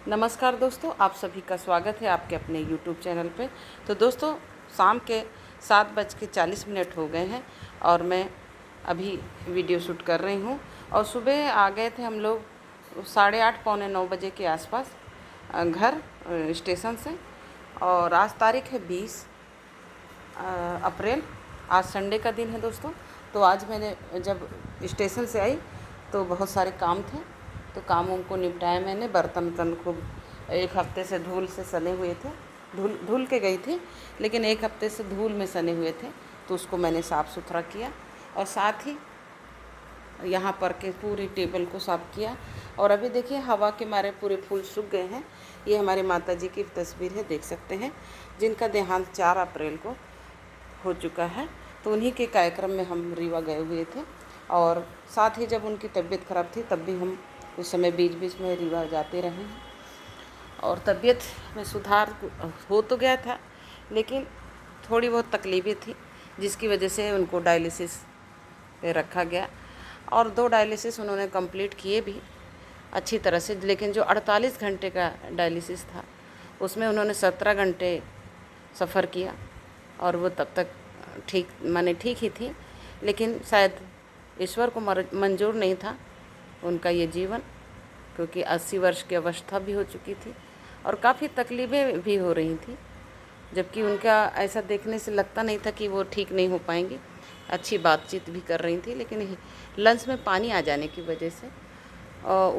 नमस्कार दोस्तों, आप सभी का स्वागत है आपके अपने YouTube चैनल पे। तो दोस्तों, शाम के 7:40 हो गए हैं और मैं अभी वीडियो शूट कर रही हूँ। और सुबह आ गए थे हम लोग 8:30 पौने 9 बजे के आसपास घर स्टेशन से। और आज तारीख है 20 अप्रैल। आज संडे का दिन है दोस्तों। तो आज मैंने जब स्टेशन से आई तो बहुत सारे काम थे, तो कामों को निपटाया मैंने। बर्तन खूब एक हफ्ते से धूल से सने हुए थे, धुल के गई थी, लेकिन एक हफ्ते से धूल में सने हुए थे, तो उसको मैंने साफ़ सुथरा किया। और साथ ही यहाँ पर के पूरी टेबल को साफ़ किया। और अभी देखिए हवा के मारे पूरे फूल सूख गए हैं। ये हमारे माता जी की तस्वीर है, देख सकते हैं, जिनका देहांत 4 अप्रैल को हो चुका है। तो उन्हीं के कार्यक्रम में हम रीवा गए हुए थे। और साथ ही जब उनकी तबीयत ख़राब थी तब भी हम उस समय बीच बीच में रीवा जाते रहे हैं। और तबीयत में सुधार हो तो गया था, लेकिन थोड़ी बहुत तकलीफ़ें थी, जिसकी वजह से उनको डायलिसिस पे रखा गया। और 2 डायलिसिस उन्होंने कंप्लीट किए भी अच्छी तरह से, लेकिन जो 48 घंटे का डायलिसिस था उसमें उन्होंने 17 घंटे सफ़र किया। और वो तब तक ठीक ही थी, लेकिन शायद ईश्वर को मंजूर नहीं था उनका ये जीवन, क्योंकि 80 वर्ष की अवस्था भी हो चुकी थी और काफ़ी तकलीफ़ें भी हो रही थी। जबकि उनका ऐसा देखने से लगता नहीं था कि वो ठीक नहीं हो पाएंगी। अच्छी बातचीत भी कर रही थी, लेकिन लंग्स में पानी आ जाने की वजह से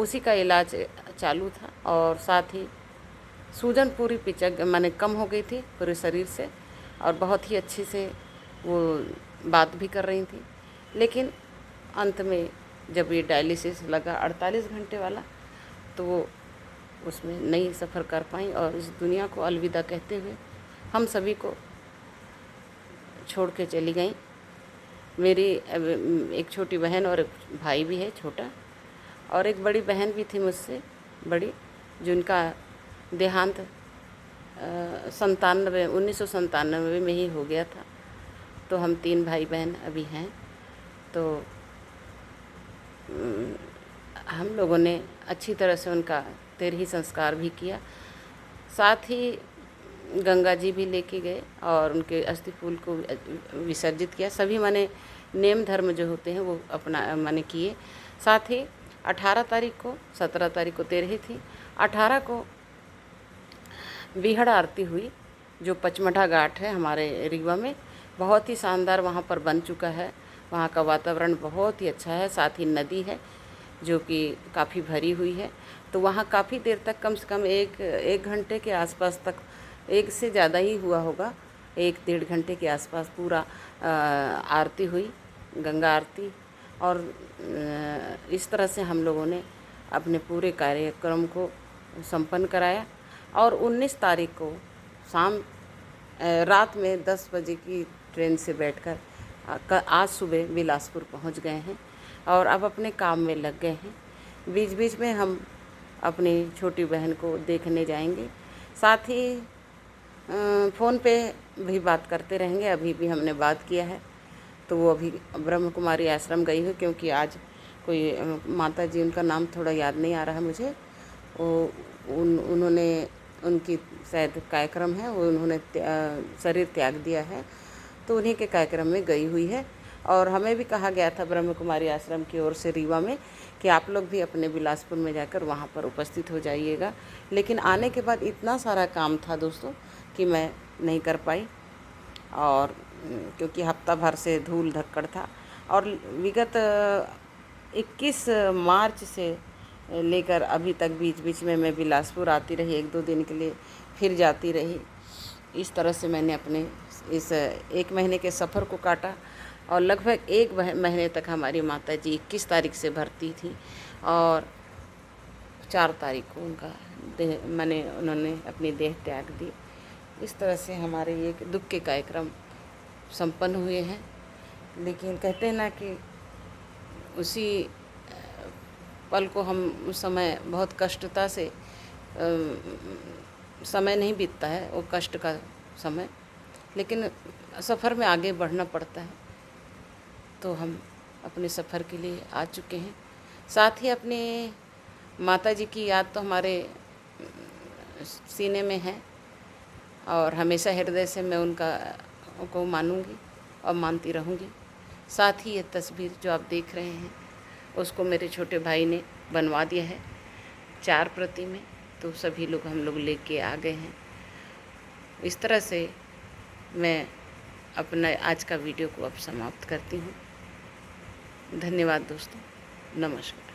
उसी का इलाज चालू था। और साथ ही सूजन पूरी कम हो गई थी पूरे शरीर से, और बहुत ही अच्छे से वो बात भी कर रही थी। लेकिन अंत में जब ये डायलिसिस लगा 48 घंटे वाला, तो वो उसमें नहीं सफ़र कर पाई और इस दुनिया को अलविदा कहते हुए हम सभी को छोड़ के चली गई। मेरी एक छोटी बहन और एक भाई भी है छोटा, और एक बड़ी बहन भी थी मुझसे बड़ी, जिनका देहांत 1997 में ही हो गया था। तो हम 3 भाई बहन अभी हैं। तो हम लोगों ने अच्छी तरह से उनका तेरही संस्कार भी किया। साथ ही गंगा जी भी लेके गए और उनके अस्थि फूल को विसर्जित किया। सभी नेम धर्म जो होते हैं वो अपना किए। साथ ही 18 तारीख को, 17 तारीख को तेरही थी, 18 को बिहड़ आरती हुई, जो पचमढ़ा घाट है हमारे रीवा में, बहुत ही शानदार वहाँ पर बन चुका है। वहाँ का वातावरण बहुत ही अच्छा है। साथ ही नदी है जो कि काफ़ी भरी हुई है। तो वहाँ काफ़ी देर तक, कम से कम एक घंटे के आसपास तक, एक से ज़्यादा ही हुआ होगा, 1-1.5 घंटे के आसपास पूरा आरती हुई, गंगा आरती। और इस तरह से हम लोगों ने अपने पूरे कार्यक्रम को संपन्न कराया। और 19 तारीख को रात में 10 बजे की ट्रेन से बैठकर आज सुबह बिलासपुर पहुंच गए हैं और अब अपने काम में लग गए हैं। बीच बीच में हम अपनी छोटी बहन को देखने जाएंगे। साथ ही फ़ोन पे भी बात करते रहेंगे। अभी भी हमने बात किया है, तो वो अभी ब्रह्म कुमारी आश्रम गई है, क्योंकि आज कोई माता जी, उनका नाम थोड़ा याद नहीं आ रहा है मुझे, वो उन्होंने, उनकी शायद कार्यक्रम है, वो उन्होंने शरीर त्याग दिया है, तो उन्हीं के कार्यक्रम में गई हुई है। और हमें भी कहा गया था ब्रह्म कुमारी आश्रम की ओर से रीवा में कि आप लोग भी अपने बिलासपुर में जाकर वहाँ पर उपस्थित हो जाइएगा। लेकिन आने के बाद इतना सारा काम था दोस्तों कि मैं नहीं कर पाई। और क्योंकि हफ्ता भर से धूल धक्कड़ था, और विगत 21 मार्च से लेकर अभी तक बीच बीच में मैं बिलासपुर आती रही, 1-2 दिन के लिए, फिर जाती रही। इस तरह से मैंने अपने इस 1 महीने के सफ़र को काटा। और लगभग 1 महीने तक हमारी माता जी 21 तारीख से भर्ती थी और 4 तारीख को उनका उन्होंने अपनी देह त्याग दी। इस तरह से हमारे ये दुख के कार्यक्रम संपन्न हुए हैं। लेकिन कहते हैं ना कि उसी पल को हम उस समय बहुत कष्टता से, समय नहीं बीतता है वो कष्ट का समय, लेकिन सफ़र में आगे बढ़ना पड़ता है। तो हम अपने सफ़र के लिए आ चुके हैं। साथ ही अपने माता जी की याद तो हमारे सीने में है और हमेशा हृदय से मैं उनका को मानूंगी और मानती रहूंगी। साथ ही ये तस्वीर जो आप देख रहे हैं उसको मेरे छोटे भाई ने बनवा दिया है 4 प्रति में, तो सभी लोग हम लोग लेके आ गए हैं। इस तरह से मैं अपना आज का वीडियो को अब समाप्त करती हूँ। धन्यवाद दोस्तों, नमस्कार।